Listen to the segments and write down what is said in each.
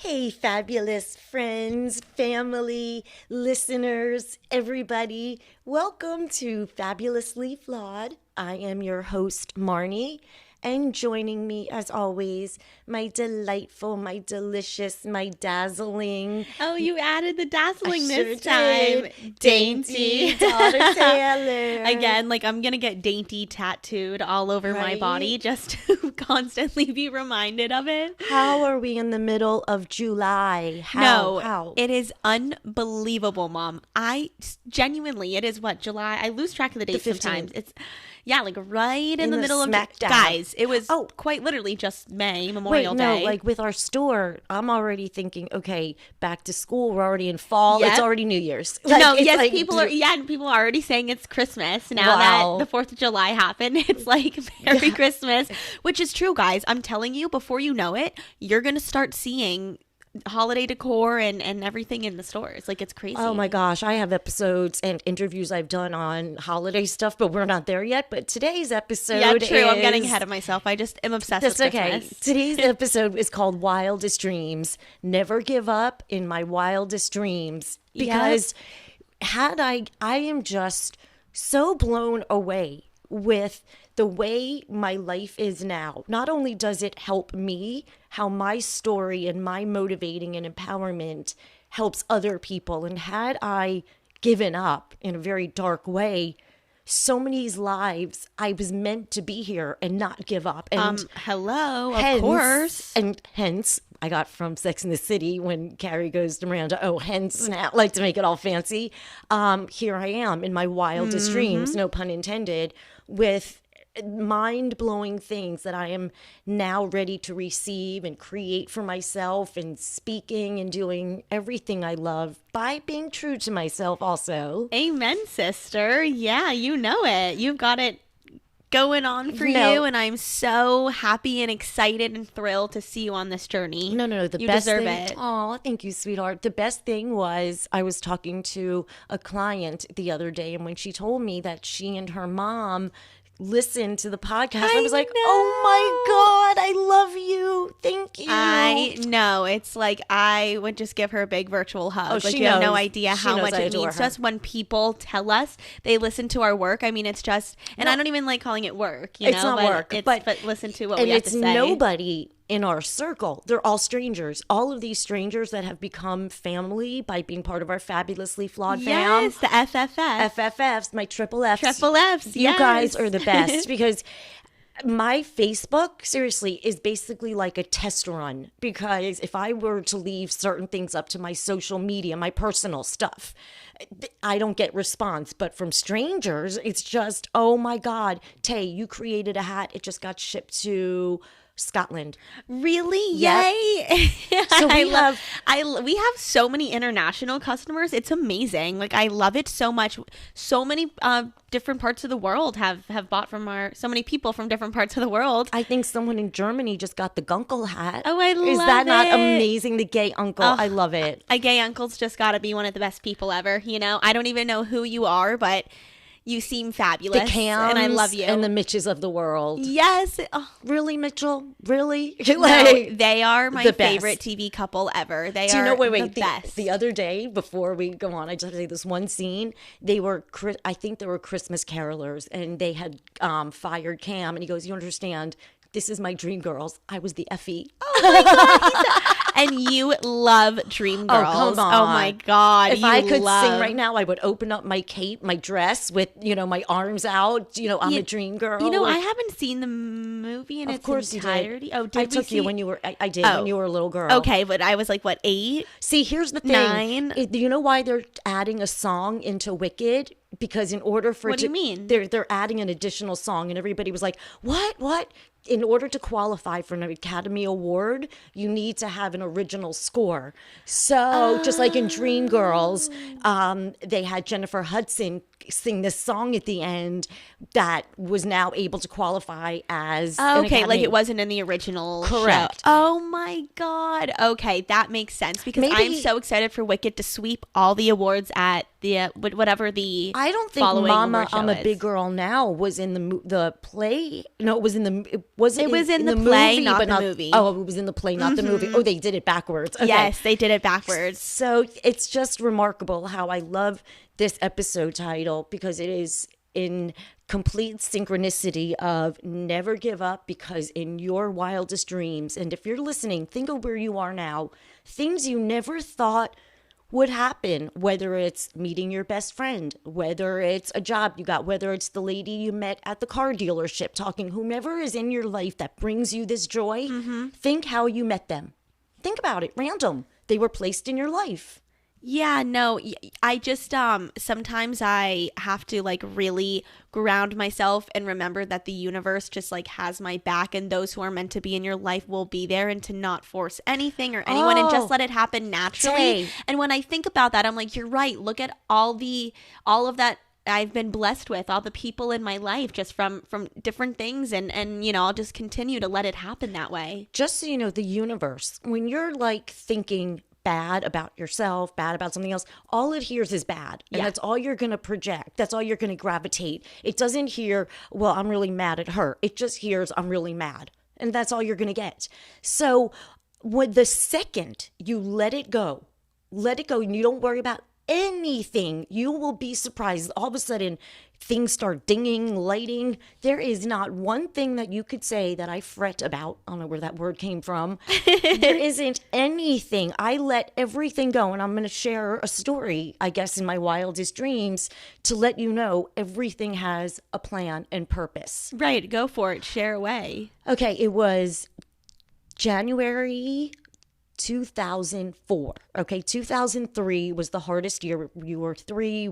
Hey, fabulous friends, family, listeners, everybody. Welcome to Fabulously Flawed. I am your host, Marni, and joining me, as always, my delightful, my delicious, my dazzling. Oh, you added the dazzling this time. Dainty daughter Taylor. Again, I'm going to get dainty tattooed all over my body just to constantly be reminded of it. How are we in the middle of July? How? It is unbelievable, Mom. Genuinely, it is July? I lose track of the dates sometimes. It's right in the middle of guys. It was quite literally just Memorial Day. No, with our store, I'm already thinking, okay, back to school. We're already in fall. Yep. It's already New Year's. People are already saying it's Christmas now that the 4th of July happened. It's Merry Christmas, which is true, guys. I'm telling you, before you know it, you're going to start seeing holiday decor and everything in the stores. It's crazy. Oh my gosh, I have episodes and interviews I've done on holiday stuff, but we're not there yet. But today's episode I'm getting ahead of myself. I just am obsessed with Christmas. Okay. Today's episode is called Wildest Dreams. Never give up in my wildest dreams. Because I am just so blown away with the way my life is now. Not only does it help me, how my story and my motivating and empowerment helps other people. And had I given up in a very dark way, so many lives, I was meant to be here and not give up. And of course. And hence, I got from Sex and the City when Carrie goes to Miranda, hence now, to make it all fancy. Here I am in my wildest dreams, no pun intended, with mind-blowing things that I am now ready to receive and create for myself, and speaking and doing everything I love by being true to myself also. Amen, sister. Yeah, you know it. You've got it going on for you, and I'm so happy and excited and thrilled to see you on this journey. No, you deserve it. Oh, thank you, sweetheart. The best thing was I was talking to a client the other day, and when she told me that she and her mom listen to the podcast, I was like, oh my God, I love you. Thank you. I know. It's I would just give her a big virtual hug. She you knows. have no idea how much it means to us when people tell us they listen to our work. I mean, it's just, and I don't even like calling it work. It's not work. But listen to what we have to say. And it's nobody in our circle. They're all strangers. All of these strangers that have become family by being part of our Fabulously Flawed fam. Yes, the FFF. FFFs, my triple Fs. Triple Fs, You guys are the best because my Facebook, seriously, is basically like a test run, because if I were to leave certain things up to my social media, my personal stuff, I don't get response. But from strangers, it's just, oh my God, Tay, you created a hat. It just got shipped to Scotland. Really? Yep. Yay. So we have so many international customers. It's amazing. I love it so much. So many different parts of the world have bought from so many people from different parts of the world. I think someone in Germany just got the Gunkel hat. Oh, I love it. Is that not amazing? The gay uncle. I love it. A gay uncle's just got to be one of the best people ever. I don't even know who you are, but you seem fabulous. The Cams and I love you. And the Mitches of the world. Yes. Really, Mitchell? Really? No, they are my favorite TV couple ever. They are the best. The other day, before we go on, I just have to say this one scene. I think they were Christmas carolers, and they had fired Cam, and he goes, you understand, this is my dream girls. I was the Effie. Oh my God. And you love Dream Girls. Oh, come on. Oh my God. If I could sing right now, I would open up my cape, my dress with, my arms out. I'm a dream girl. I haven't seen the movie in its entirety. Oh, did I took you when you were, I did, when you were a little girl. Okay, but I was 8? See, here's the thing. 9? Do you know why they're adding a song into Wicked? Because in order for What do you mean? They're adding an additional song, and everybody was like, what? In order to qualify for an Academy Award, you need to have an original score. So just like in Dreamgirls, they had Jennifer Hudson sing this song at the end that was now able to qualify as an Academy. It wasn't in the original Correct. show. Oh my God. Okay, that makes sense, because I'm so excited for Wicked to sweep all the awards at whatever the I don't think Mama, I'm a Big Girl Now was in the play. No, it was in the it was in the play, movie, not but the movie. Oh, it was in the play, not the movie. Oh, they did it backwards. Okay. Yes, they did it backwards. So it's just remarkable how I love this episode title, because it is in complete synchronicity of never give up, because in your wildest dreams, and if you're listening, think of where you are now, things you never thought would happen, whether it's meeting your best friend, whether it's a job you got, whether it's the lady you met at the car dealership, talking, whomever is in your life that brings you this joy, think how you met them. Think about it, random. They were placed in your life. Yeah, no, I just, sometimes I have to like really ground myself and remember that the universe just like has my back, and those who are meant to be in your life will be there, and to not force anything or anyone and just let it happen naturally. And when I think about that, I'm like, you're right. Look at all of that I've been blessed with, all the people in my life, just from different things, and you know, I'll just continue to let it happen that way. Just so you know, the universe, when you're like thinking bad about yourself, bad about something else, all it hears is bad. And that's all you're going to project. That's all you're going to gravitate. It doesn't hear, well, I'm really mad at her. It just hears, I'm really mad. And that's all you're going to get. So when the second you let it go, and you don't worry about anything, you will be surprised. All of a sudden, things start dinging, lighting. There is not one thing that you could say that I fret about. I don't know where that word came from. There isn't anything. I let everything go. And I'm going to share a story, I guess, in my wildest dreams, to let you know everything has a plan and purpose. Right. Go for it. Share away. Okay. It was January 2004. Okay, 2003 was the hardest year. You were 3.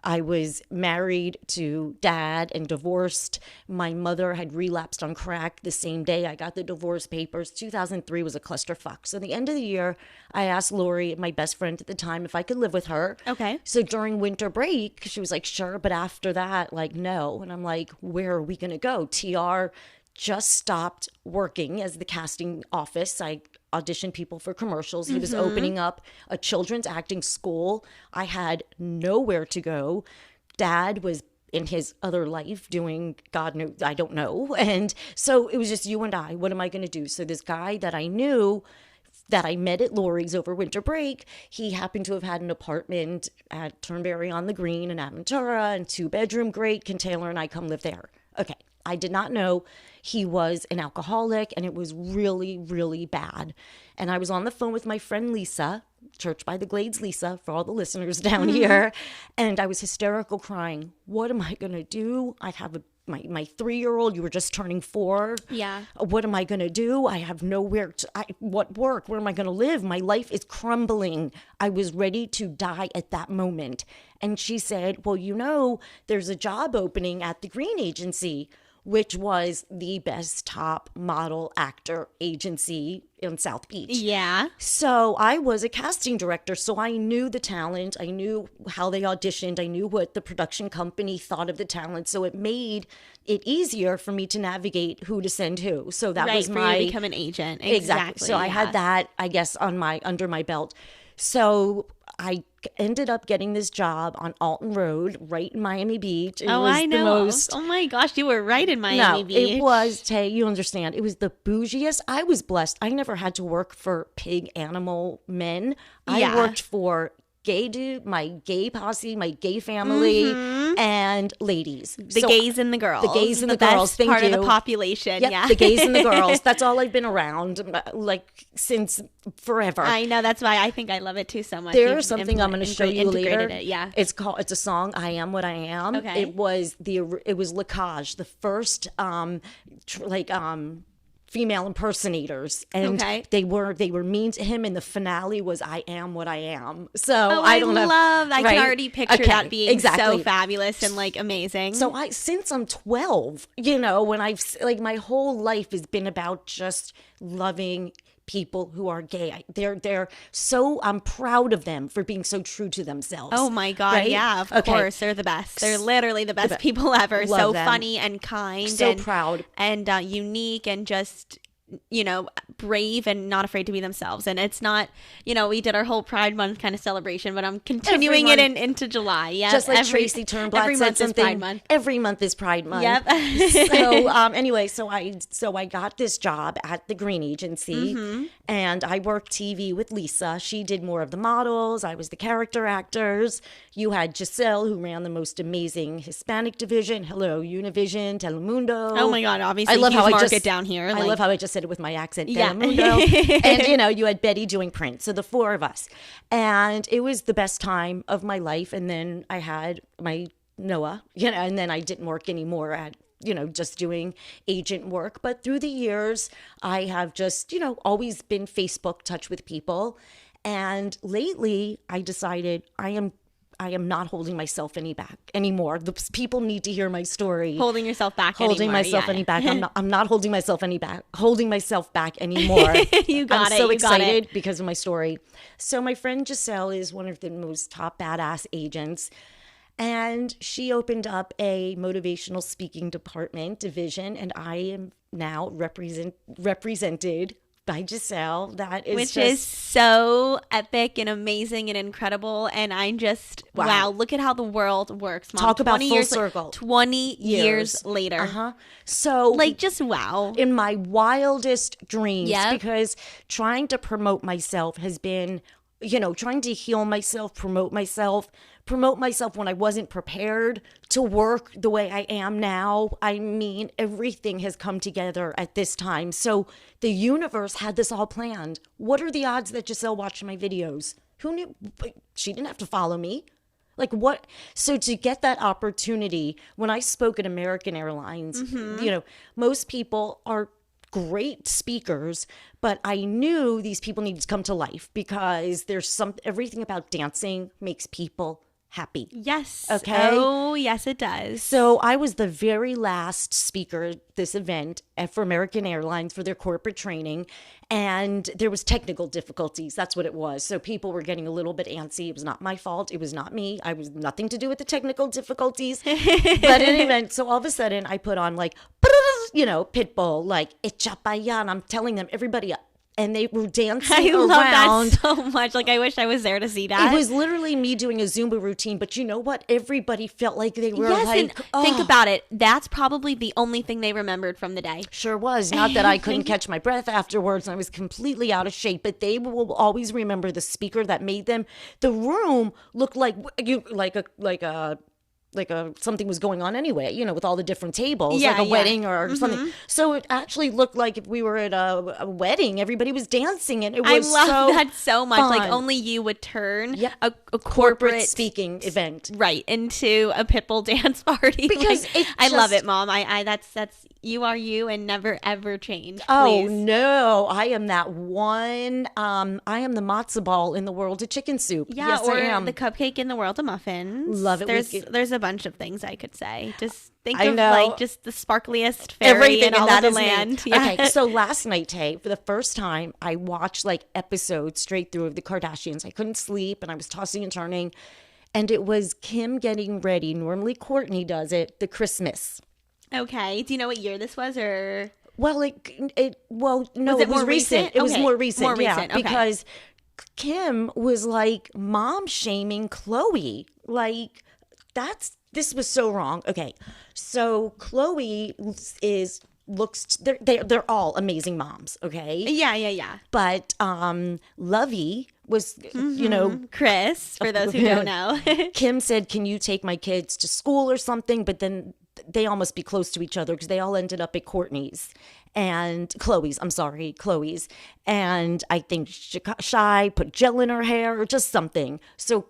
I was married to Dad and divorced. My mother had relapsed on crack the same day I got the divorce papers. 2003 was a clusterfuck. So at the end of the year, I asked Lori, my best friend at the time, if I could live with her. Okay. So during winter break, she was like, sure, but after that, like, no. And I'm like, where are we going to go? TR just stopped working as the casting office. I auditioned people for commercials. He was opening up a children's acting school. I had nowhere to go. Dad was in his other life doing God knows, I don't know. And so it was just you and I. What am I going to do? So this guy that I knew, that I met at Lori's over winter break, he happened to have had an apartment at Turnberry on the Green in Aventura, and 2-bedroom, great. Can Taylor and I come live there? Okay. I did not know he was an alcoholic, and it was really, really bad. And I was on the phone with my friend Lisa, Church by the Glades Lisa, for all the listeners down here, and I was hysterical crying. What am I going to do? I have my 3-year-old, you were just turning 4. Yeah. What am I going to do? I have nowhere to, what work? Where am I going to live? My life is crumbling. I was ready to die at that moment. And she said, well, you know, there's a job opening at the Green Agency, which was the best top model actor agency in South Beach. Yeah. So I was a casting director, so I knew the talent. I knew how they auditioned. I knew what the production company thought of the talent. So it made it easier for me to navigate who to send who. So that was my... Right, for you to become an agent. Exactly. So I had that, I guess, under my belt. So I ended up getting this job on Alton Road, right in Miami Beach. It was I know. Oh my gosh, you were right in Miami Beach. It was, Tay, you understand, it was the bougiest. I was blessed. I never had to work for pig animal men. I worked for gay dude, my gay posse, my gay family, and ladies. The gays and the girls. The gays and the girls. Thank you. Part of the population. Yep, yeah. The gays and the girls. That's all I've been around, like, since forever. I know. That's why I think I love it too so much. There's something I'm going to show you later. Yeah. It's a song, I Am What I Am. Okay. It was Lacage, the first female impersonators, and they were mean to him, and the finale was I Am What I Am. So I don't know. I can already picture that being so fabulous and like amazing. So since I'm 12, you know, when I've like my whole life has been about just loving people who are gay. They're so, I'm proud of them for being so true to themselves. Oh my God. Right? Yeah, of course. They're the best. They're literally the best people ever. Love so them. Funny and kind. So proud. And unique and just brave and not afraid to be themselves. And it's not, we did our whole Pride Month kind of celebration, but I'm continuing it into July. Yeah, just like Tracy Turnblad said something. Pride Month. Every month is Pride Month. Yep. So anyway, so I got this job at the Green Agency, and I worked TV with Lisa. She did more of the models. I was the character actors. You had Giselle, who ran the most amazing Hispanic division. Hello, Univision, Telemundo. Oh my God! Obviously, I love how I just down here. I love how I just said it with my accent. Yeah. Telemundo. And you had Betty doing print. So the four of us, and it was the best time of my life. And then I had my Noah, and then I didn't work anymore at just doing agent work. But through the years, I have just always been Facebook touch with people. And lately, I decided I am not holding myself anymore. The people need to hear my story. Holding yourself back holding anymore. Myself any back. I'm not holding myself holding myself back anymore. I'm so excited because of my story. So my friend Giselle is one of the most top badass agents. And she opened up a motivational speaking division. And I am now represented by Giselle. Which is so epic and amazing and incredible. And I just, wow, look at how the world works, Mom. Talk about full circle. 20 years later. So just wow. In my wildest dreams, because trying to promote myself has been, trying to heal myself, promote myself when I wasn't prepared to work the way I am now. I mean, everything has come together at this time. So the universe had this all planned. What are the odds that Giselle watched my videos? Who knew? She didn't have to follow me. Like what? So to get that opportunity, when I spoke at American Airlines, most people are great speakers, but I knew these people needed to come to life because everything about dancing makes people happy. Yes. Okay. Oh, yes, it does. So I was the very last speaker at this event for American Airlines for their corporate training, and there was technical difficulties. That's what it was. So people were getting a little bit antsy. It was not my fault. It was not me. I was nothing to do with the technical difficulties. But in any event, so all of a sudden I put on like, Pitbull, like, Echa pa' allá, and I'm telling them, everybody up. And they were dancing around. I love that so much. Like, I wish I was there to see that. It was literally me doing a Zumba routine. But you know what? Everybody felt like they were think about it. That's probably the only thing they remembered from the day. Sure was. Not that I couldn't catch my breath afterwards. And I was completely out of shape. But they will always remember the speaker that made them. The room looked like something was going on anyway, with all the different tables, like a wedding or something. So it actually looked like if we were at a wedding, everybody was dancing, and it was I love that so much. Fun. Like only you would turn a corporate speaking event into a Pitbull dance party. Because I love it, Mom. That's you are you and never ever change. Please. Oh no, I am that one. I am the matzo ball in the world of chicken soup. Yeah, yes, or I am. the cupcake in the world of muffins. Love it. There's a bunch of things I could say. Just think of like just the sparkliest fairy in all of the land. Yeah. Okay, so last night, Tay, for the first time, I watched like episodes straight through of the Kardashians. I couldn't sleep, and I was tossing and turning, and it was Kim getting ready. Normally, Courtney does it. The Christmas. Okay. Do you know what year this was, or? Well, it was more recent. It was more recent. Okay. Because Kim was like mom shaming Khloe. Like this was so wrong. Okay, so Khloe they're all amazing moms. Okay. Yeah. But Lovey was Chris, for those who don't know. Kim said, "Can you take my kids to school or something?" But then they all must be close to each other because they all ended up at Courtney's and Chloe's. And I think Shy put gel in her hair or just something. So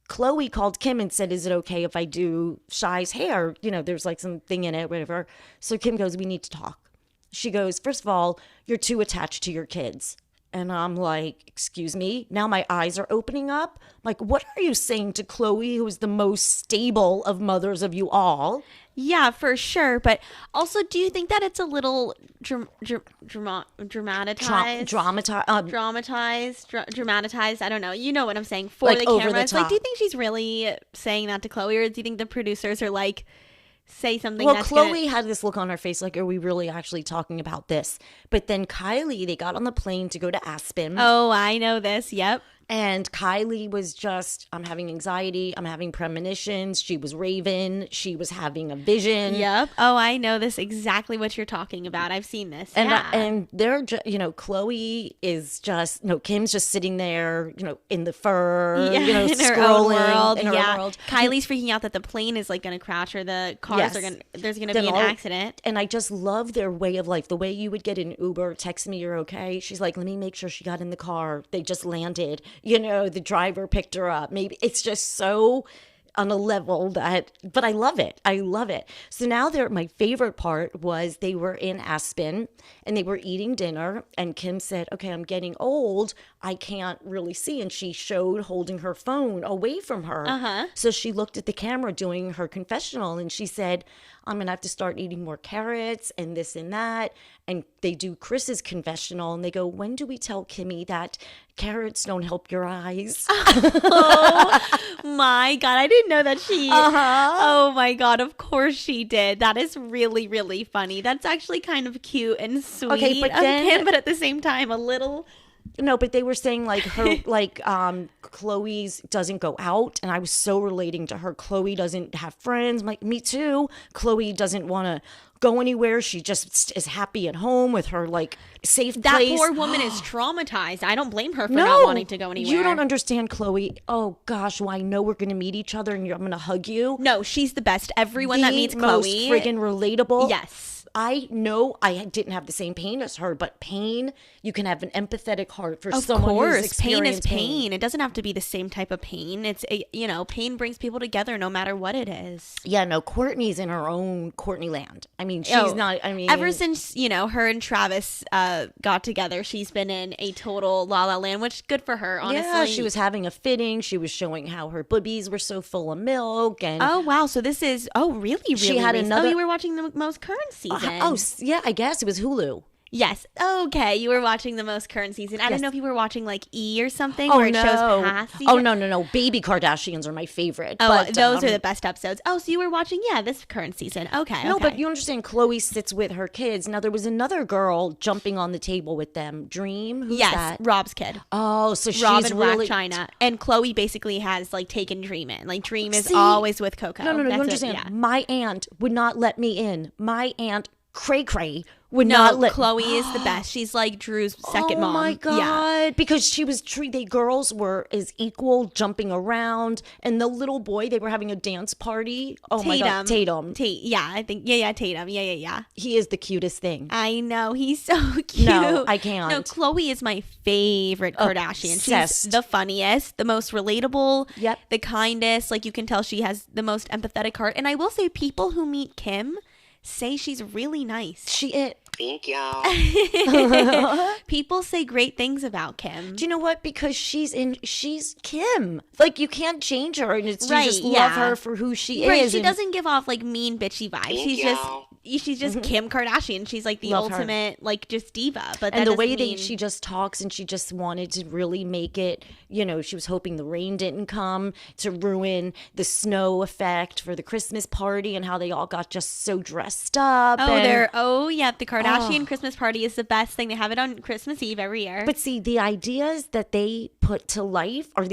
Khloe called Kim and said, "Is it okay if I do Shy's hair? There's like something in it, whatever." So Kim goes, "We need to talk." She goes, "First of all, you're too attached to your kids." And I'm like, excuse me? Now my eyes are opening up. Like, what are you saying to Khloe, who is the most stable of mothers of you all? Yeah, for sure. But also, do you think that it's a little dramatized? Dramatized. I don't know. You know what I'm saying. For like the cameras. Like, do you think she's really saying that to Khloe? Or do you think the producers are like, say something. Well, Chloe had this look on her face like, are we really actually talking about this? But then Kylie, they got on the plane to go to Aspen. Oh, I know this. Yep. And Kylie was just, I'm having anxiety. I'm having premonitions. She was raving. She was having a vision. Yep. Oh, I know this exactly what you're talking about. I've seen this. And yeah. And they're just, Chloe is just, Kim's just sitting there, in the fur, in scrolling her own world. in her own world. Kylie's freaking out that the plane is like going to crash or the cars there's going to be an accident. And I just love their way of life. The way you would get an Uber, text me you're okay. She's like, let me make sure she got in the car. They just landed. The driver picked her up. Maybe it's just so on a level but I love it. I love it. So now my favorite part was they were in Aspen and they were eating dinner and Kim said, okay, I'm getting old. I can't really see. And she showed holding her phone away from her. Uh-huh. So she looked at the camera doing her confessional and she said, I'm going to have to start eating more carrots and this and that. And they do Chris's confessional and they go, when do we tell Kimmy that carrots don't help your eyes? Oh my God. I didn't know that she. Uh-huh. Oh my God. Of course she did. That is really, really funny. That's actually kind of cute and sweet. Okay, but then, Kim, but at the same time, a little. No, but they were saying like her, Chloe's doesn't go out. And I was so relating to her. Chloe doesn't have friends. I'm like, me too. Chloe doesn't want to go anywhere. She just is happy at home with her safe that place. That poor woman is traumatized. I don't blame her for not wanting to go anywhere. You don't understand, Chloe. Oh gosh, well, I know we're going to meet each other and I'm going to hug you. No, she's the best. Everyone that meets Chloe. Most friggin' relatable. Yes. I know I didn't have the same pain as her, but pain, you can have an empathetic heart for someone who's experienced pain is pain. It doesn't have to be the same type of pain. It's, pain brings people together no matter what it is. Yeah, no, Courtney's in her own Courtney land. I mean, she's not, ever since, her and Travis got together, she's been in a total La La Land, which good for her, honestly. Yeah, she was having a fitting. She was showing how her boobies were so full of milk. And oh, wow. So this is, really, really she had recent. another. Oh, you were watching the most current season. Oh, yeah, I guess it was Hulu. Yes. Okay. You were watching the most current season. I don't know if you were watching E or something where it shows past season. Oh, no. Baby Kardashians are my favorite. Oh, but, those are the best episodes. Oh, so you were watching, this current season. Okay. No, but you understand, Chloe sits with her kids. Now, there was another girl jumping on the table with them. Dream? Who's that? Rob's kid. Oh, so she's Rob and really... Black China. And Chloe basically has, taken Dream in. Dream is always with Coco. No, you understand. Yeah. My aunt would not let me in. My aunt, Cray would not let. Chloe is the best. She's like Drew's second mom. Oh my God. Yeah. Because she was the girls were as equal, jumping around. And the little boy, they were having a dance party. Oh my God. Tatum. Yeah, I think. Yeah, Tatum. Yeah. He is the cutest thing. I know. He's so cute. No, I can't. No, Chloe is my favorite Kardashian. Obsessed. She's the funniest, the most relatable. Yep. The kindest. You can tell she has the most empathetic heart. And I will say, people who meet Kim say she's really nice. She is. Thank y'all. People say great things about Kim. Do you know what? Because she's Kim. You can't change her, and it's you just love her for who she is. She doesn't give off mean bitchy vibes. She's just Kim Kardashian. She's the love ultimate just diva. But and the way that she just talks, and she just wanted to really make it. She was hoping the rain didn't come to ruin the snow effect for the Christmas party, and how they all got just so dressed up. The Kardashian Christmas party is the best thing. They have it on Christmas Eve every year. But see, the ideas that they put to life are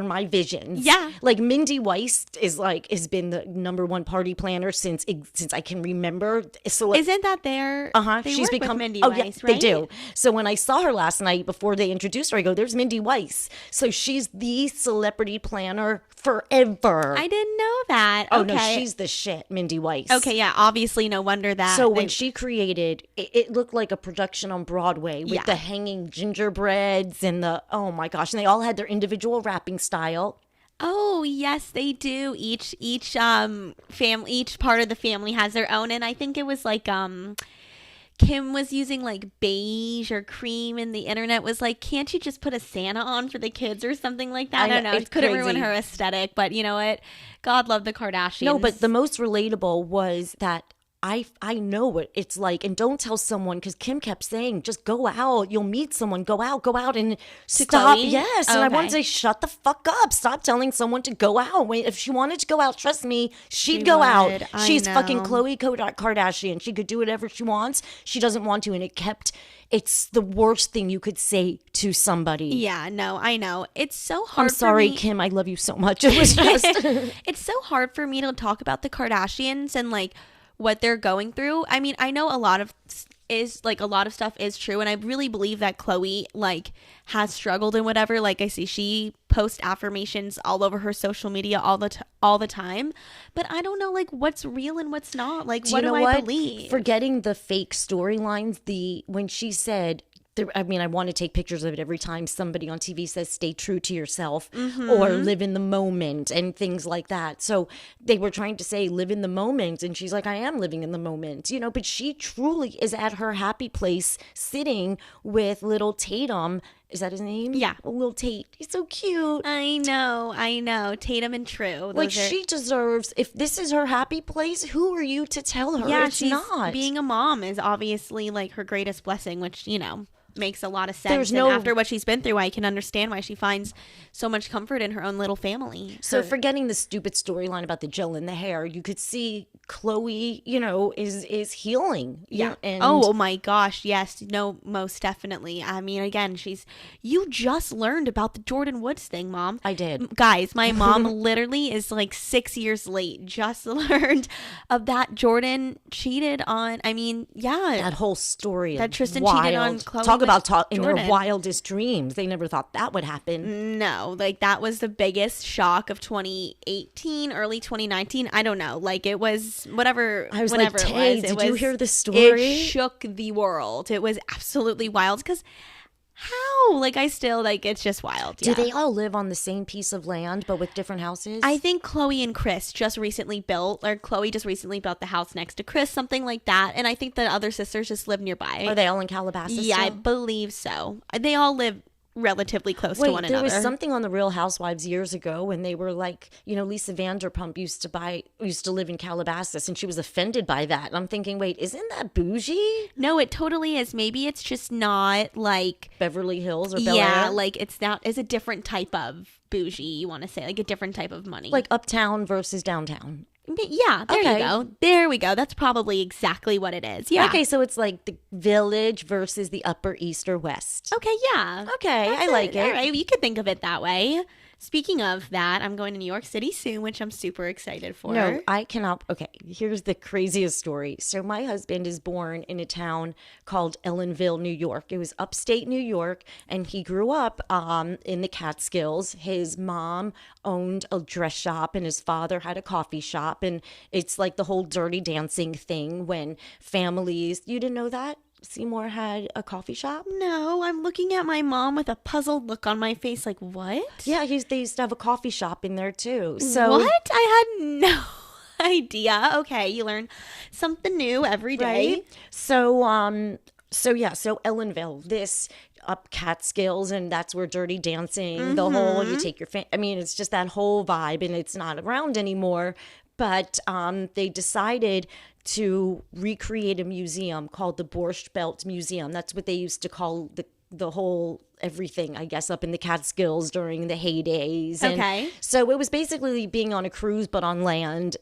my visions. Yeah. Mindy Weiss has been the number one party planner since I can remember. So isn't that their? She's become with Mindy Weiss, right? They do. So when I saw her last night before they introduced her, I go, "There's Mindy Weiss." So she's the celebrity planner forever. I didn't know that. Oh okay. no, she's the shit, Mindy Weiss. Okay, yeah, obviously, no wonder that. So when she created, it looked like a production on Broadway with the hanging gingerbreads and oh my gosh, and they all had their individual wrapping style. Oh yes, they do. Each family, each part of the family has their own, and I think it was Kim was using beige or cream, and the internet was can't you just put a Santa on for the kids or something like that? I don't know. It couldn't ruin her aesthetic, but you know what? God love the Kardashians. No, but the most relatable was that I know what it's like, and don't tell someone, because Kim kept saying, just go out, you'll meet someone, go out and stop. Chloe? Yes, and I wanted to say, shut the fuck up, stop telling someone to go out. If she wanted to go out, trust me, she'd go out. She's fucking Khloe Kardashian. She could do whatever she wants. She doesn't want to, and it's the worst thing you could say to somebody. Yeah, no, I know. It's so hard. I'm sorry, Kim. I love you so much. It was just it's so hard for me to talk about the Kardashians and like what they're going through. I mean, I know a lot of stuff is true, and I really believe that Khloe like has struggled and whatever. Like I see she posts affirmations all over her social media all the time, but I don't know like what's real and what's not. Like what do I believe? Forgetting the fake storylines, when she said, I mean, I want to take pictures of it every time somebody on TV says stay true to yourself or live in the moment and things like that. So they were trying to say live in the moment, and she's like, I am living in the moment, but she truly is at her happy place sitting with little Tatum. Is that his name? Yeah. Little Tate. He's so cute. I know. Tatum and True. She deserves, if this is her happy place, who are you to tell her it's not? Being a mom is obviously like her greatest blessing, which, makes a lot of sense. And after what she's been through, I can understand why she finds so much comfort in her own little family. So forgetting the stupid storyline about the gel in the hair, you could see Khloe, is healing. Yeah. Oh my gosh. Yes. No, most definitely. I mean, again, you just learned about the Jordyn Woods thing, Mom. I did. Guys, my mom literally is like 6 years late. Just learned of that Jordyn cheated on, that whole story. That Tristan wild. Cheated on Khloe. Talk about in their wildest dreams. They never thought that would happen. No, like that was the biggest shock of 2018, early 2019. I don't know. Like it was whatever. I was whenever like, Tay, it was. Did you hear the story? It shook the world. It was absolutely wild because how? Like I still like it's just wild. Yeah. Do they all live on the same piece of land but with different houses? I think Khloe and Chris Khloe just recently built the house next to Chris, something like that. And I think the other sisters just live nearby. Are they all in Calabasas? Yeah, still? I believe so. They all live relatively close to one another. There was something on the Real Housewives years ago when they were like, Lisa Vanderpump used to live in Calabasas, and she was offended by that. And I'm thinking, wait, isn't that bougie? No, it totally is. Maybe it's just not like Beverly Hills or Bel Air. Yeah, like it's a different type of bougie, you want to say, like a different type of money. Like uptown versus downtown. Yeah, there you go. There we go. That's probably exactly what it is. Yeah. Okay, so it's like the Village versus the Upper East or West. Okay, yeah. Okay, I like it. All right, you could think of it that way. Speaking of that, I'm going to New York City soon, which I'm super excited for. No, I cannot. Okay, here's the craziest story. So my husband is born in a town called Ellenville, New York. It was upstate New York, and he grew up in the Catskills. His mom owned a dress shop, and his father had a coffee shop. And it's like the whole Dirty Dancing thing when families, you didn't know that? Seymour had a coffee shop? No, I'm looking at my mom with a puzzled look on my face like, what? Yeah, they used to have a coffee shop in there too. So what? I had no idea. Okay, you learn something new every day. Right? So Ellenville, this up Catskills, and that's where Dirty Dancing, the whole, you take your it's just that whole vibe, and it's not around anymore. But they decided to recreate a museum called the Borscht Belt Museum. That's what they used to call the whole everything, I guess, up in the Catskills during the heydays. And okay. So it was basically being on a cruise, but on land,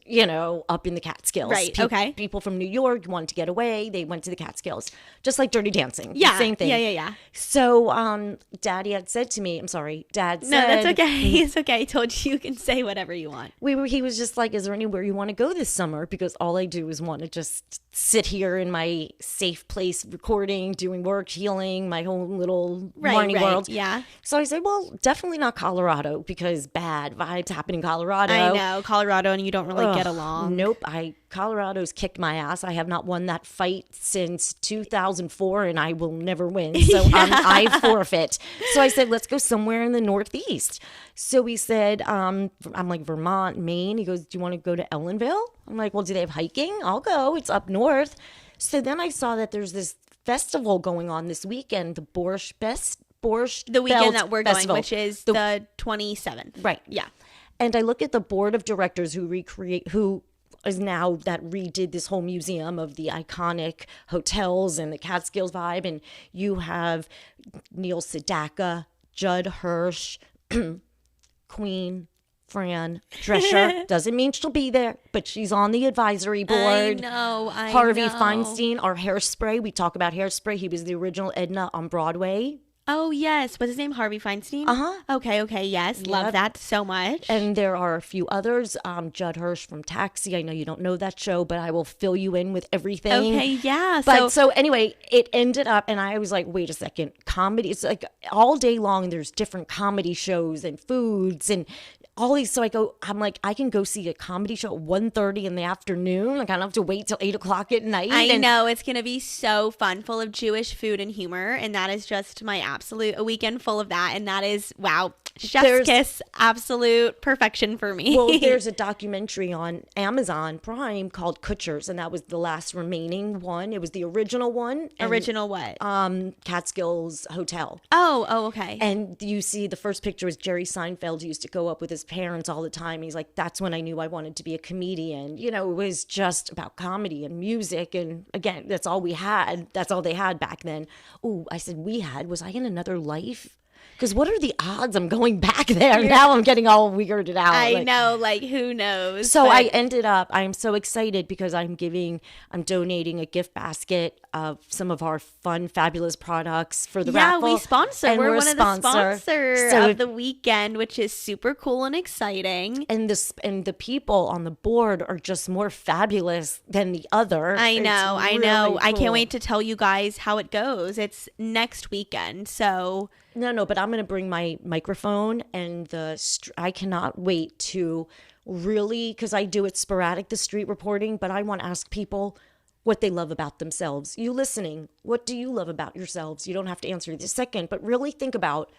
up in the Catskills. Right, okay. People from New York wanted to get away. They went to the Catskills. Just like Dirty Dancing. Yeah. Same thing. Yeah. So Daddy had said to me, I'm sorry, Dad said. No, that's okay. It's okay. I told you can say whatever you want. He was just like, is there anywhere you want to go this summer? Because all I do is want to just sit here in my safe place recording, doing work, healing, my whole little Marni world. Yeah. So I said, well, definitely not Colorado because bad vibes happen in Colorado. I know, Colorado, and you don't really get along. Nope. Colorado's kicked my ass. I have not won that fight since 2004, and I will never win. So I forfeit. So I said, let's go somewhere in the Northeast. So we said, I'm like, Vermont, Maine. He goes, do you want to go to Ellenville? I'm like, well, do they have hiking? I'll go. It's up north. So then I saw that there's this festival going on this weekend, the Borscht the weekend Belt that we're Festival. going, which is the 27th. Right. Yeah. And I look at the board of directors who is now that redid this whole museum of the iconic hotels and the Catskills vibe. And you have Neil Sedaka, Judd Hirsch, Queen Fran Drescher. Doesn't mean she'll be there, but she's on the advisory board. I Harvey know. Feinstein, our Hairspray. We talk about Hairspray. He was the original Edna on Broadway. Oh, yes. What's his name? Harvey Feinstein? Okay. Yes. Love that so much. And there are a few others. Judd Hirsch from Taxi. I know you don't know that show, but I will fill you in with everything. Okay, yeah. But so anyway, it ended up, and I was like, wait a second. Comedy, it's like all day long, there's different comedy shows and foods and all these. So I'm like, I can go see a comedy show at 1:30 in the afternoon. Like, I don't have to wait till 8 o'clock at night. I know. It's going to be so fun, full of Jewish food and humor. And that is just my a weekend full of that. And that is, wow, chef's kiss, absolute perfection for me. Well, there's a documentary on Amazon Prime called Kutchers, and that was the last remaining one. It was the original one. Original what? Catskills Hotel. Oh, okay. And you see the first picture is Jerry Seinfeld. He used to go up with his parents all the time. He's like, that's when I knew I wanted to be a comedian. You know, it was just about comedy and music. And again, that's all we had. That's all they had back then. Oh, I said we had. Was I in another life? Because what are the odds I'm going back there? Now I'm getting all weirded out. I know, like, who knows? So I ended up, I'm so excited because I'm donating a gift basket of some of our fun, fabulous products for the raffle. Yeah, we sponsor. And we're one of the sponsors of the weekend, which is super cool and exciting. And the people on the board are just more fabulous than the other. I know. Cool. I can't wait to tell you guys how it goes. It's next weekend, so... No, but I'm going to bring my microphone and I cannot wait to really, because I do it sporadic, the street reporting, but I want to ask people what they love about themselves. You listening, what do you love about yourselves? You don't have to answer this second, but really think about,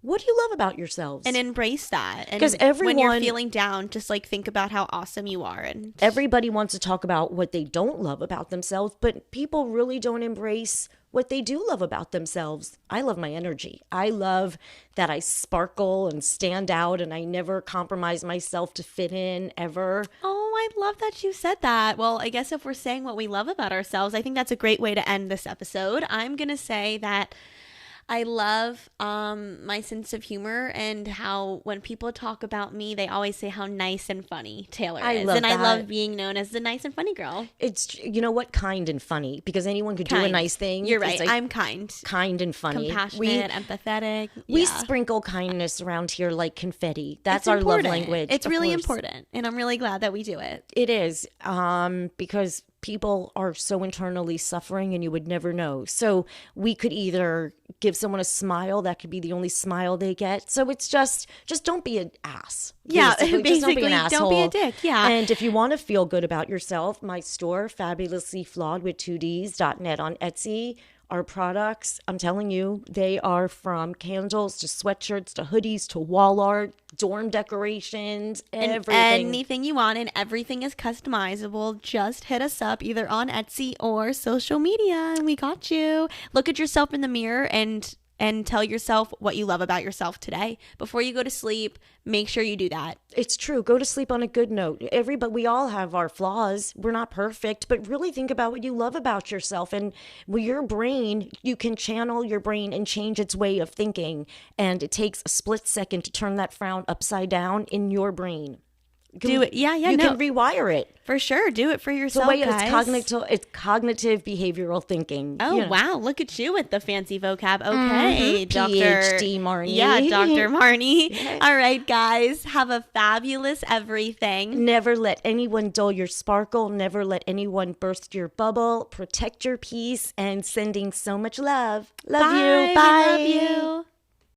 what do you love about yourselves? And embrace that. Because when you're feeling down, just like think about how awesome you are. And everybody wants to talk about what they don't love about themselves, but people really don't embrace what they do love about themselves. I love my energy. I love that I sparkle and stand out and I never compromise myself to fit in ever. Oh, I love that you said that. Well, I guess if we're saying what we love about ourselves, I think that's a great way to end this episode. I'm going to say that I love my sense of humor and how when people talk about me, they always say how nice and funny Taylor is. And I love being known as the nice and funny girl. It's, you know what, kind and funny, because anyone could do a nice thing. You're right. Like, I'm kind. Kind and funny. Compassionate, empathetic. We sprinkle kindness around here like confetti. That's our love language. It's really important. And I'm really glad that we do it. It is. Because people are so internally suffering and you would never know. So we could either give someone a smile, that could be the only smile they get. So it's just don't be an ass. Yeah, basically just don't be an asshole. Don't be a dick. Yeah. And if you want to feel good about yourself, my store, Fabulously Flawed with 2Ds.net on Etsy. Our products, I'm telling you, they are from candles to sweatshirts to hoodies to wall art, dorm decorations, everything. And anything you want, and everything is customizable. Just hit us up either on Etsy or social media, and we got you. Look at yourself in the mirror and tell yourself what you love about yourself today. Before you go to sleep, make sure you do that. It's true. Go to sleep on a good note. We all have our flaws. We're not perfect, but really think about what you love about yourself. And with your brain, you can channel your brain and change its way of thinking. And it takes a split second to turn that frown upside down in your brain. Do it. Yeah. You can rewire it. For sure. Do it for yourself, guys. It's cognitive behavioral thinking. Oh, wow. Look at you with the fancy vocab. Okay. PhD Marni. Yeah, Dr. Marni. Yes. All right, guys. Have a fabulous everything. Never let anyone dull your sparkle. Never let anyone burst your bubble. Protect your peace and sending so much love. Love you. Bye. Love you.